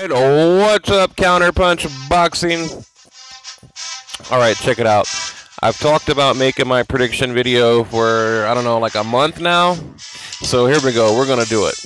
What's up, Counterpunch Boxing? Alright, check it out. I've talked about making my prediction video for, I don't know, like a month now. So here we go. We're going to do it.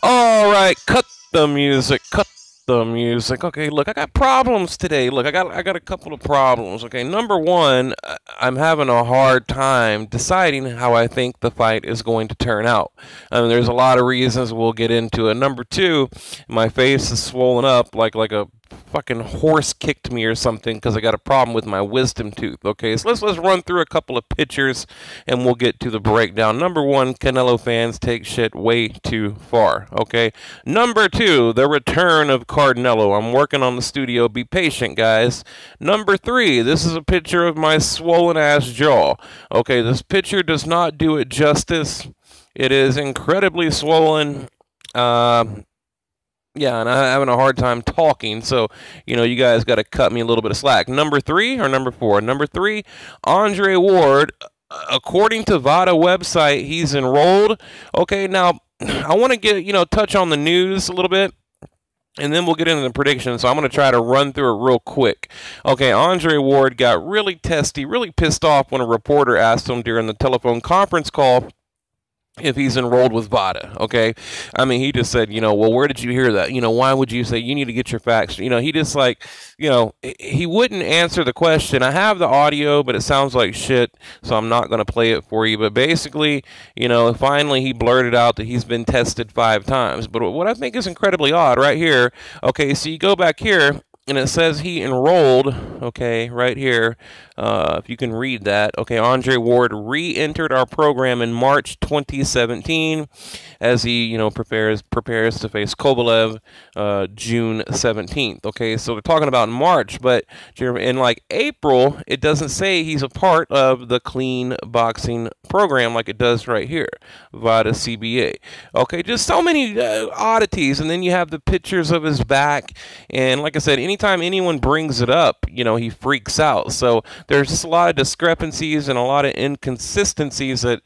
Alright, cut the music. Cut the music. Okay, look, I got problems today. Look, I got a couple of problems. Okay, number one, I'm having a hard time deciding how I think the fight is going to turn out. I mean, there's a lot of reasons, we'll get into it. Number two, my face is swollen up like a fucking horse kicked me or something because I got a problem with my wisdom tooth. Okay, so let's run through a couple of pictures and we'll get to the breakdown. Number one, Canelo fans take shit way too far. Okay, number two, the return of Cardinello. I'm working on the studio. Be patient, guys. Number three, this is a picture of my swollen ass jaw. Okay, this picture does not do it justice. It is incredibly swollen. Yeah, and I'm having a hard time talking, so, you guys got to cut me a little bit of slack. Number three or number four? Number three, Andre Ward, according to VADA website, he's enrolled. Okay, now, I want to get, touch on the news a little bit, and then we'll get into the predictions, so I'm going to try to run through it real quick. Okay, Andre Ward got really testy, really pissed off when a reporter asked him during the telephone conference call if he's enrolled with VADA, okay? I mean, he just said, well, where did you hear that? Why would you say you need to get your facts? He just he wouldn't answer the question. I have the audio, but it sounds like shit, so I'm not going to play it for you. But basically, finally he blurted out that he's been tested 5 times. But what I think is incredibly odd right here, okay, so you go back here, and it says he enrolled, okay, right here, if you can read that. Okay, Andre Ward re-entered our program in March 2017 as he, prepares to face Kovalev June 17th. Okay, so we're talking about March, but in like April, it doesn't say he's a part of the clean boxing program like it does right here, VADA CBA. Okay, just so many oddities, and then you have the pictures of his back, and like I said, anytime anyone brings it up, he freaks out. So there's just a lot of discrepancies and a lot of inconsistencies that,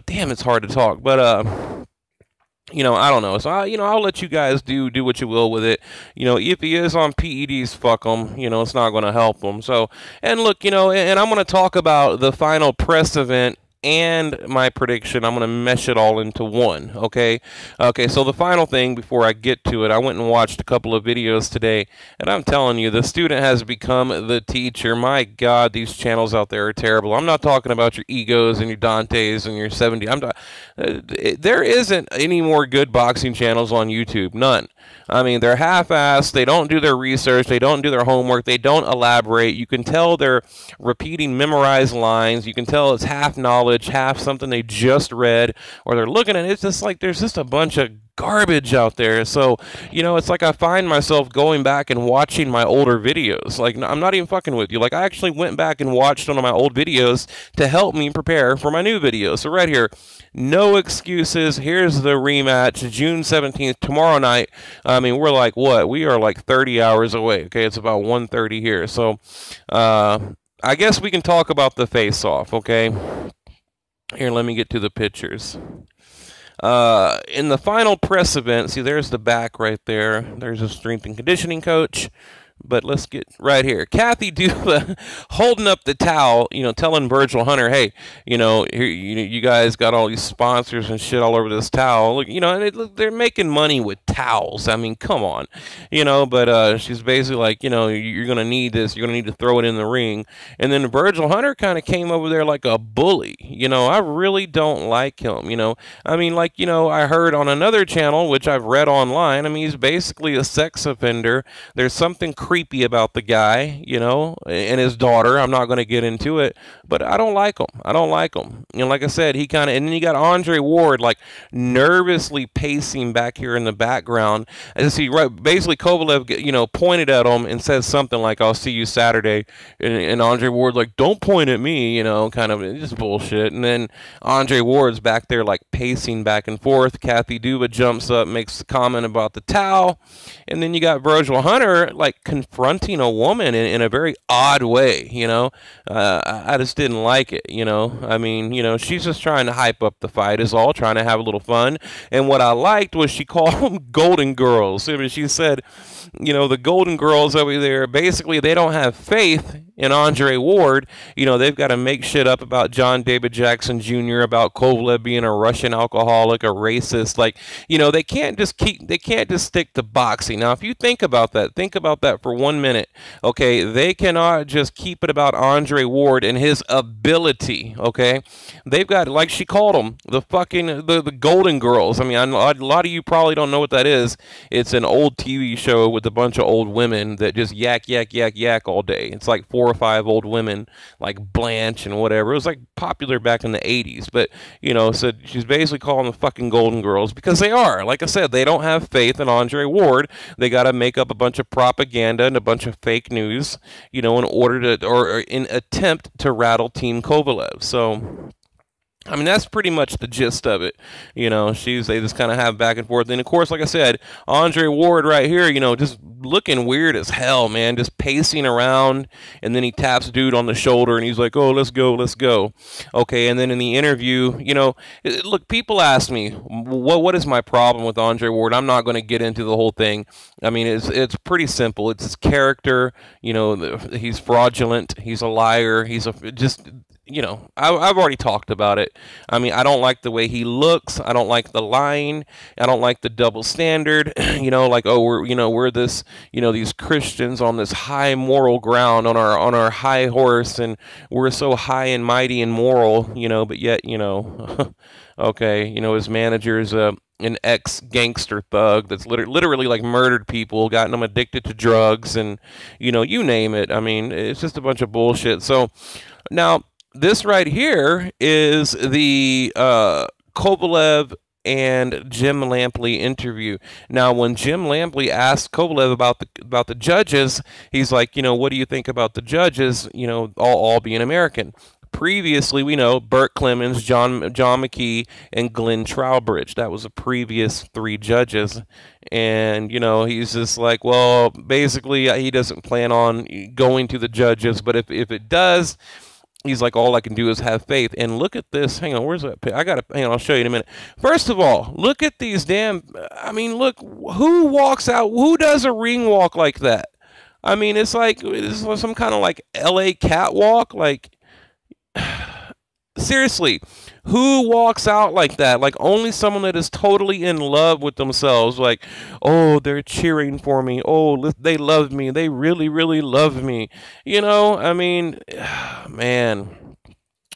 damn, it's hard to talk. But, I don't know. So, I'll let you guys do what you will with it. If he is on PEDs, fuck him. It's not going to help him. So, and look, and I'm going to talk about the final press event and my prediction. I'm going to mesh it all into one, okay? Okay, so the final thing before I get to it, I went and watched a couple of videos today, and I'm telling you, the student has become the teacher. My God, these channels out there are terrible. I'm not talking about your egos and your Dantes and your 70. There isn't any more good boxing channels on YouTube. None. I mean, they're half-assed. They don't do their research. They don't do their homework. They don't elaborate. You can tell they're repeating memorized lines. You can tell it's half knowledge, half something they just read, or they're looking at it. It's just like there's just a bunch of garbage out there. So, it's like I find myself going back and watching my older videos. Like, I'm not even fucking with you. Like, I actually went back and watched one of my old videos to help me prepare for my new video. So right here, no excuses. Here's the rematch, June 17th, tomorrow night. I mean, we're like, what? We are like 30 hours away. Okay, it's about 1:30 here. So, I guess we can talk about the face-off, okay? Here, let me get to the pictures. In the final press event, see, there's the back right there. There's a strength and conditioning coach. But let's get right here. Kathy Duva holding up the towel, telling Virgil Hunter, hey, here, you guys got all these sponsors and shit all over this towel. Look, and they're making money with towels. I mean, come on, but she's basically like, you're going to need this. You're going to need to throw it in the ring. And then Virgil Hunter kind of came over there like a bully. I really don't like him, I mean, like, I heard on another channel, which I've read online, I mean, he's basically a sex offender. There's something creepy about the guy, and his daughter. I'm not going to get into it, but I don't like him. I don't like him. Like I said, he kind of, and then you got Andre Ward, like, nervously pacing back here in the background. And see, right, basically Kovalev, pointed at him and said something like, I'll see you Saturday. And Andre Ward, like, don't point at me, kind of just bullshit. And then Andre Ward's back there, like, pacing back and forth. Kathy Duva jumps up, makes a comment about the towel. And then you got Virgil Hunter, like, confronting a woman in a very odd way, you know. I just didn't like it, you know. I mean, you know, she's just trying to hype up the fight is all, trying to have a little fun. And what I liked was she called them Golden Girls. I mean, she said, you know, the Golden Girls over there, basically they don't have faith in Andre Ward. You know, they've got to make shit up about John David Jackson Jr., about Kovalev being a Russian alcoholic, a racist. Like, you know, they can't just stick to boxing. Now, if you think about that for 1 minute, okay, they cannot just keep it about Andre Ward and his ability, okay? They've got, like she called them, the Golden Girls. I mean, a lot of you probably don't know what that is. It's an old TV show with a bunch of old women that just yak all day. It's like 4 or 5 old women, like Blanche and whatever. It was like popular back in the 80s, but, you know, so she's basically calling the fucking Golden Girls because they are. Like I said, they don't have faith in Andre Ward. They got to make up a bunch of propaganda and a bunch of fake news, you know, in order to, or in attempt to rattle Team Kovalev. So, I mean, that's pretty much the gist of it. You know, they just kind of have back and forth. And, of course, like I said, Andre Ward right here, you know, just looking weird as hell, man, just pacing around. And then he taps dude on the shoulder, and he's like, oh, let's go, let's go. Okay, and then in the interview, you know, look, people ask me, what is my problem with Andre Ward? I'm not going to get into the whole thing. I mean, it's pretty simple. It's his character. You know, he's fraudulent. He's a liar. He's just... You know, I've already talked about it. I mean, I don't like the way he looks. I don't like the lying. I don't like the double standard. You know, like, oh, we're this, you know, these Christians on this high moral ground, on our high horse, and we're so high and mighty and moral, you know, but yet, you know, okay, you know, his manager's an ex-gangster thug that's literally like murdered people, gotten them addicted to drugs, and, you know, you name it. I mean, it's just a bunch of bullshit. So now, this right here is the Kovalev and Jim Lampley interview. Now, when Jim Lampley asked Kovalev about the judges, he's like, you know, what do you think about the judges? You know, all being American. Previously, we know Burt Clemens, John McKee, and Glenn Trowbridge. That was the previous 3 judges. And, you know, he's just like, well, basically, he doesn't plan on going to the judges. But if it does, he's like, all I can do is have faith. And look at this. Hang on, where's that? Hang on, I'll show you in a minute. First of all, look at these I mean, look, who walks out? Who does a ring walk like that? I mean, it's like some kind of like LA catwalk. Like, seriously, who walks out like that? Like, only someone that is totally in love with themselves. Like, oh, they're cheering for me. Oh, they love me. They really, really love me. You know, I mean, man.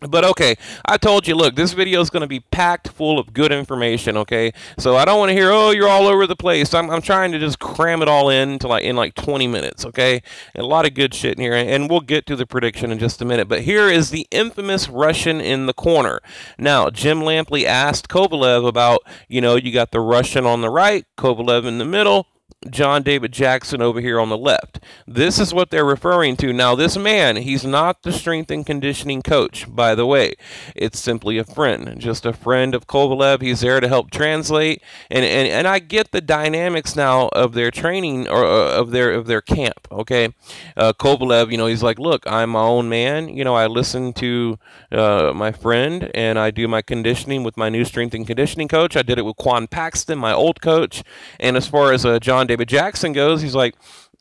But okay, I told you, look, this video is going to be packed full of good information, okay? So I don't want to hear, oh, you're all over the place. I'm trying to just cram it all in like 20 minutes, okay? A lot of good shit in here, and we'll get to the prediction in just a minute. But here is the infamous Russian in the corner. Now, Jim Lampley asked Kovalev about, you know, you got the Russian on the right, Kovalev in the middle, John David Jackson over here on the left. This is what they're referring to. Now, this man, he's not the strength and conditioning coach, by the way. It's simply a friend, just a friend of Kovalev. He's there to help translate. And I get the dynamics now of their training, or of their camp, okay? Kovalev, you know, he's like, look, I'm my own man. You know, I listen to my friend, and I do my conditioning with my new strength and conditioning coach. I did it with Quan Paxton, my old coach. And as far as John David Jackson goes, he's like,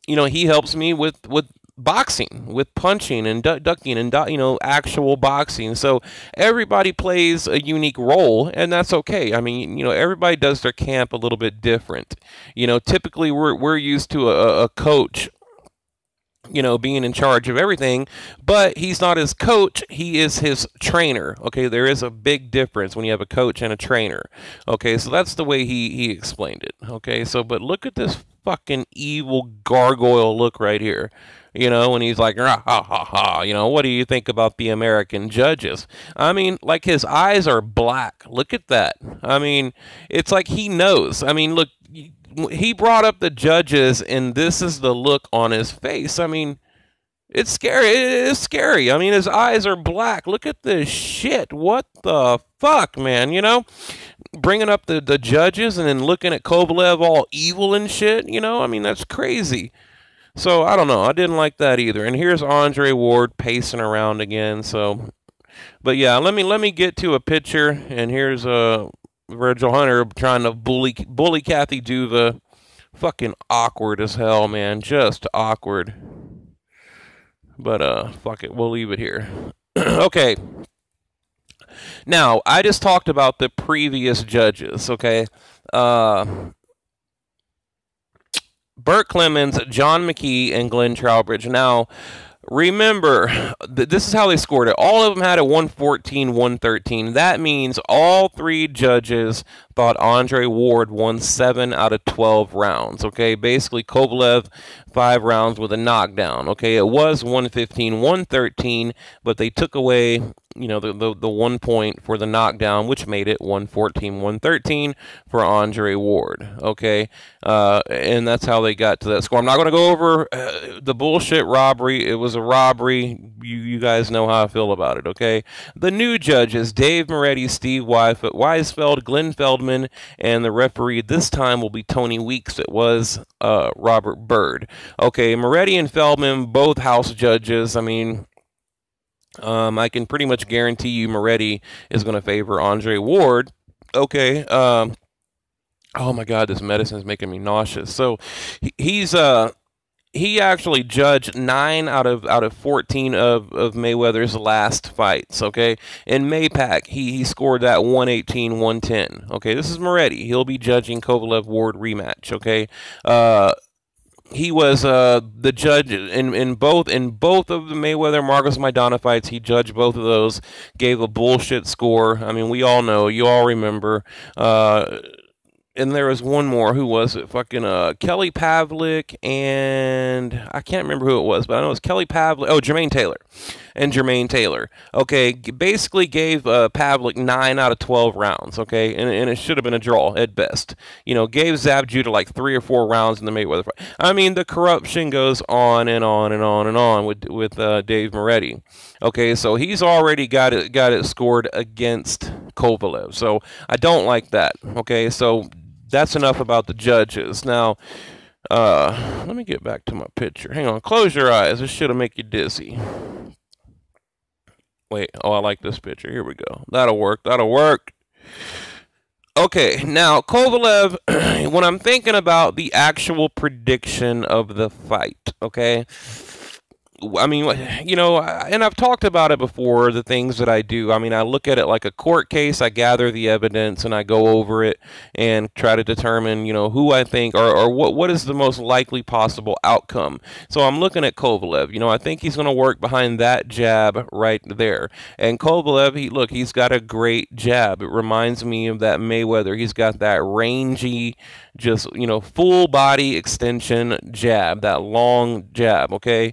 you know, he helps me with boxing, with punching and ducking and, you know, actual boxing. So everybody plays a unique role, and that's okay. I mean, you know, everybody does their camp a little bit different. You know, typically we're used to a coach, you know, being in charge of everything, but he's not his coach, he is his trainer. Okay, there is a big difference when you have a coach and a trainer. Okay, so that's the way he explained it. Okay, so but look at this fucking evil gargoyle look right here. You know, and he's like, ha, ha, ha, you know, what do you think about the American judges? I mean, like, his eyes are black. Look at that. I mean, it's like he knows. I mean, look, he brought up the judges, and this is the look on his face. I mean, it's scary. It is scary. I mean, his eyes are black. Look at this shit. What the fuck, man? You know, bringing up the judges and then looking at Kovalev all evil and shit. You know, I mean, that's crazy. So I don't know. I didn't like that either. And here's Andre Ward pacing around again. So, but yeah, let me get to a picture. And here's Virgil Hunter trying to bully Kathy Duva. Fucking awkward as hell, man. Just awkward. But fuck it. We'll leave it here. Okay. Now, I just talked about the previous judges, okay? Burt Clemens, John McKee, and Glenn Trowbridge. Now, remember, this is how they scored it. All of them had a 114, 113. That means all three judges thought Andre Ward won 7 out of 12 rounds. Okay, basically Kovalev 5 rounds with a knockdown. Okay, it was 115, 113, but they took away, you know, the 1 point for the knockdown, which made it 114, 113 for Andre Ward. Okay, and that's how they got to that score. I'm not going to go over the bullshit robbery. It was a robbery. You guys know how I feel about it. Okay, the new judges: Dave Moretti, Steve Weisfeld, Glenn Feldman, and the referee this time will be Tony Weeks. It was Robert Byrd. Okay, Moretti and Feldman, both house judges. I mean, I can pretty much guarantee you Moretti is going to favor Andre Ward. Okay. Oh my God, this medicine is making me nauseous. So he actually judged 9 out of 14 of Mayweather's last fights, okay? In Maypac, he scored that 118, 110. Okay, this is Moretti. He'll be judging Kovalev-Ward rematch, okay? He was the judge in both of the Mayweather Marcos Maidana fights. He judged both of those, gave a bullshit score. I mean, we all know, you all remember. And there was one more. Who was it? Fucking Kelly Pavlik, and I can't remember who it was, but I know it was Kelly Pavlik. Oh, Jermaine Taylor. And Jermaine Taylor. Okay, basically gave Pavlik 9 out of 12 rounds, okay? And it should have been a draw at best. You know, gave Zab Judah like 3 or 4 rounds in the Mayweather fight. I mean, the corruption goes on and on and on and on with Dave Moretti. Okay, so he's already got it scored against Kovalev. So I don't like that, okay? So that's enough about the judges. Now, let me get back to my picture. Hang on. Close your eyes. This should make you dizzy. Wait. Oh, I like this picture. Here we go. That'll work. That'll work. Okay. Now, Kovalev, when I'm thinking about the actual prediction of the fight, okay, I mean, you know, and I've talked about it before, the things that I do. I mean, I look at it like a court case. I gather the evidence and I go over it and try to determine, you know, who I think or what is the most likely possible outcome. So I'm looking at Kovalev. You know, I think he's going to work behind that jab right there. And Kovalev, he's got a great jab. It reminds me of that Mayweather. He's got that rangy, just, you know, full body extension jab, that long jab, okay?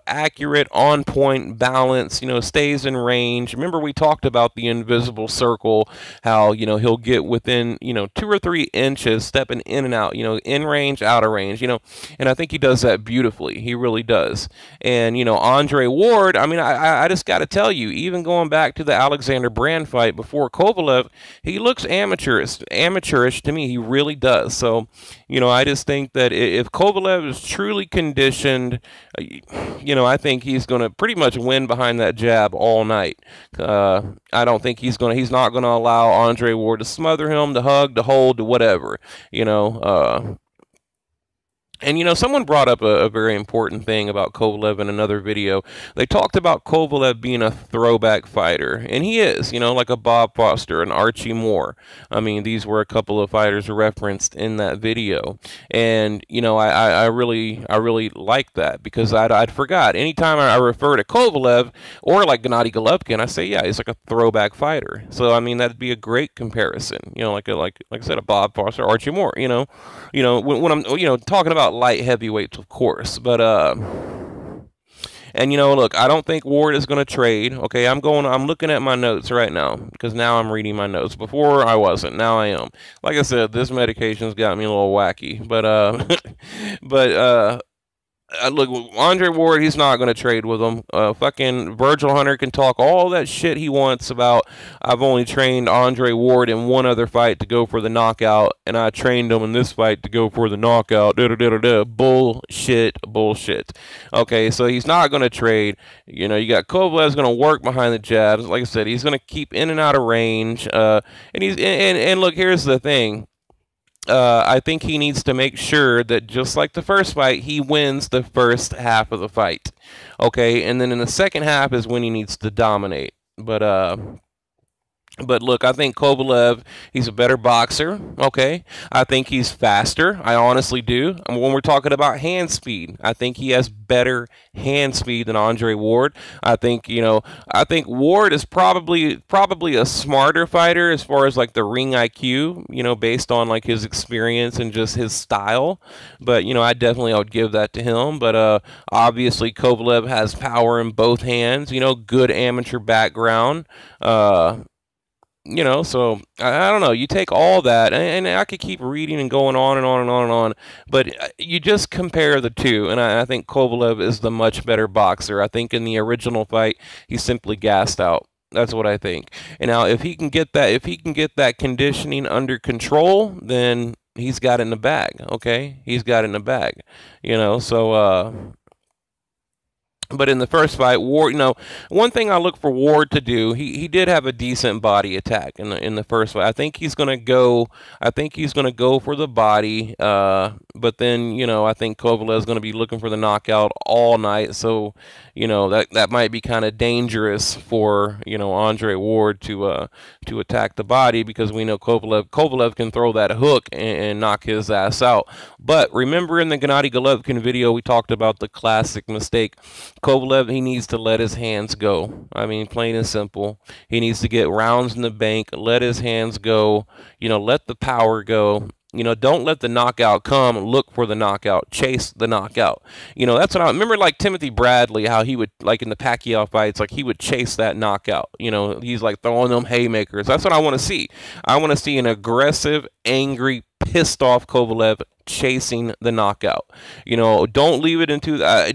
Accurate, on point, balance, you know, stays in range. Remember we talked about the invisible circle, how, you know, he'll get within, you know, 2 or 3 inches, stepping in and out, you know, in range, out of range, you know, and I think he does that beautifully. He really does. And, you know, Andre Ward, I mean, I just got to tell you, even going back to the Alexander Brand fight before Kovalev, he looks amateurish to me. He really does. So, you know, I just think that if Kovalev is truly conditioned, you know, I think he's going to pretty much win behind that jab all night. I don't think he's not going to allow Andre Ward to smother him, to hug, to hold, to whatever, you know. And, you know, someone brought up a very important thing about Kovalev in another video. They talked about Kovalev being a throwback fighter. And he is, you know, like a Bob Foster, an Archie Moore. I mean, these were a couple of fighters referenced in that video. And, you know, I really like that because I'd forgot. Anytime I refer to Kovalev or like Gennady Golovkin, I say, yeah, he's like a throwback fighter. So, I mean, that'd be a great comparison. You know, like I said, a Bob Foster, Archie Moore, you know. You know, when I'm, you know, talking about light heavyweights, of course, but and you know, look, I don't think Ward is going to trade. Okay, I'm looking at my notes right now because now I'm reading my notes. Before I wasn't, now I am. Like I said, this medication's got me a little wacky, but look, Andre Ward, he's not going to trade with him. Fucking Virgil Hunter can talk all that shit he wants about, I've only trained Andre Ward in one other fight to go for the knockout, and I trained him in this fight to go for the knockout. Bullshit, bullshit. Okay, so he's not going to trade. You know, you got Kovalev's going to work behind the jabs. Like I said, he's going to keep in and out of range. And look, here's the thing. I think he needs to make sure that just like the first fight, he wins the first half of the fight. Okay, and then in the second half is when he needs to dominate. But look, I think Kovalev, he's a better boxer, okay? I think he's faster. I honestly do. When we're talking about hand speed, I think he has better hand speed than Andre Ward. I think, you know, I think Ward is probably a smarter fighter as far as like the ring IQ, you know, based on like his experience and just his style. But, you know, I would give that to him. But obviously Kovalev has power in both hands, you know, good amateur background. You know, so I don't know. You take all that, and I could keep reading and going on and on and on and on, but you just compare the two, and I think Kovalev is the much better boxer. I think in the original fight, he simply gassed out. That's what I think. And now, if he can get that conditioning under control, then he's got it in the bag. Okay, he's got it in the bag. You know, so. But in the first fight, Ward, you know, one thing I look for Ward to do, he did have a decent body attack in the first fight. I think he's gonna go for the body. But then, you know, I think Kovalev is gonna be looking for the knockout all night. So, you know, that might be kind of dangerous for, you know, Andre Ward to attack the body, because we know Kovalev can throw that hook and knock his ass out. But remember in the Gennady Golovkin video, we talked about the classic mistake. Kovalev, he needs to let his hands go. I mean, plain and simple. He needs to get rounds in the bank, let his hands go, you know, let the power go. You know, don't let the knockout come. Look for the knockout. Chase the knockout. You know, that's what I remember, like Timothy Bradley, how he would, like in the Pacquiao fights, like he would chase that knockout. You know, he's like throwing them haymakers. That's what I want to see. I want to see an aggressive, angry, pissed off Kovalev chasing the knockout. You know, don't leave it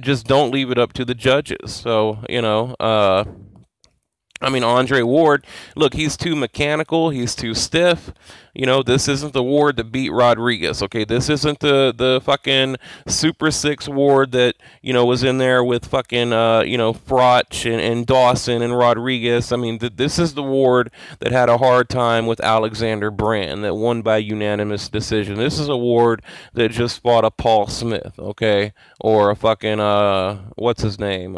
just don't leave it up to the judges. So, you know, I mean, Andre Ward, look, he's too mechanical, he's too stiff. You know, this isn't the Ward that beat Rodriguez, okay? This isn't the fucking Super 6 Ward that, you know, was in there with fucking, you know, Froch and Dawson and Rodriguez. I mean, this is the Ward that had a hard time with Alexander Brand, that won by unanimous decision. This is a Ward that just fought a Paul Smith, okay? Or a fucking, what's his name?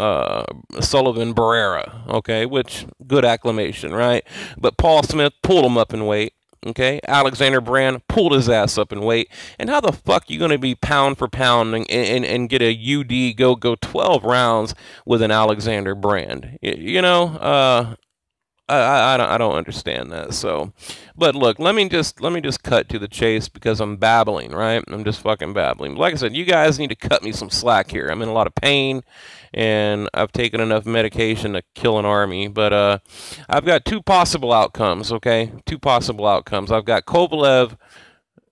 Sullivan Barrera, okay? Which, good acclamation, right? But Paul Smith pulled him up in weight. Okay, Alexander Brand pulled his ass up in weight. And how the fuck you going to be pound for pound and get a UD go 12 rounds with an Alexander Brand? You know, I don't understand that. So, but look, let me just cut to the chase, because I'm babbling, right? I'm just fucking babbling. Like I said, you guys need to cut me some slack here. I'm in a lot of pain, and I've taken enough medication to kill an army. But I've got two possible outcomes, okay? Two possible outcomes. I've got Kovalev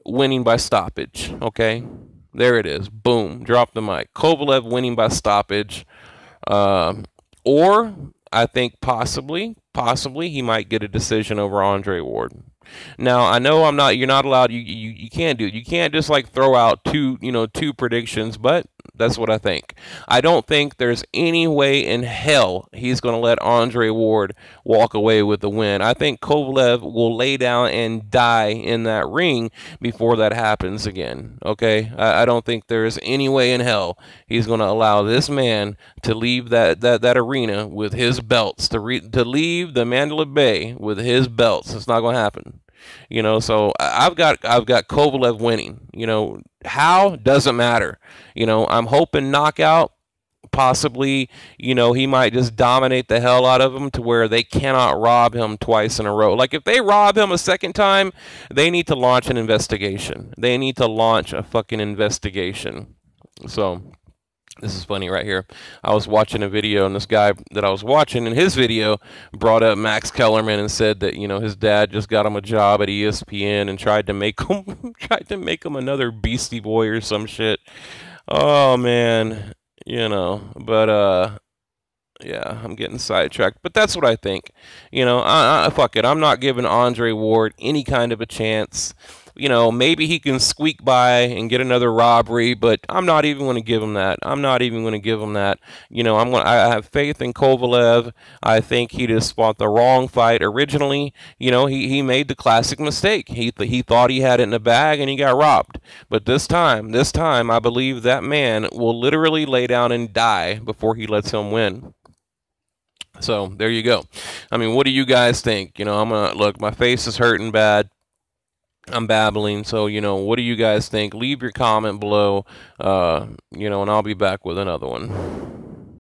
winning by stoppage, okay? There it is. Boom. Drop the mic. Kovalev winning by stoppage. Or I think possibly he might get a decision over Andre Ward. Now, I know you're not allowed, you can't do it. You can't just like throw out two predictions, but that's what I think. I don't think there's any way in hell he's going to let Andre Ward walk away with the win. I think Kovalev will lay down and die in that ring before that happens again. Okay? I don't think there's any way in hell he's going to allow this man to leave that arena with his belts, to leave the Mandalay Bay with his belts. It's not going to happen. You know, so I've got Kovalev winning. You know, how doesn't matter. You know, I'm hoping knockout. Possibly, you know, he might just dominate the hell out of him to where they cannot rob him twice in a row. Like, if they rob him a second time, they need to launch an investigation. They need to launch a fucking investigation. So, this is funny right here. I was watching a video, and this guy that I was watching in his video brought up Max Kellerman and said that, you know, his dad just got him a job at ESPN and tried to make him another Beastie Boy or some shit. Oh man, but yeah, I'm getting sidetracked, but that's what I think. Fuck it. I'm not giving Andre Ward any kind of a chance. Maybe he can squeak by and get another robbery, but I'm not even going to give him that. I'm not even going to give him that. I have faith in Kovalev. I think he just fought the wrong fight originally. He made the classic mistake. He thought he had it in the bag and he got robbed. But this time, I believe that man will literally lay down and die before he lets him win. So there you go. I mean, what do you guys think? I'm gonna look. My face is hurting bad. I'm babbling. So what do you guys think? Leave your comment below. And I'll be back with another one.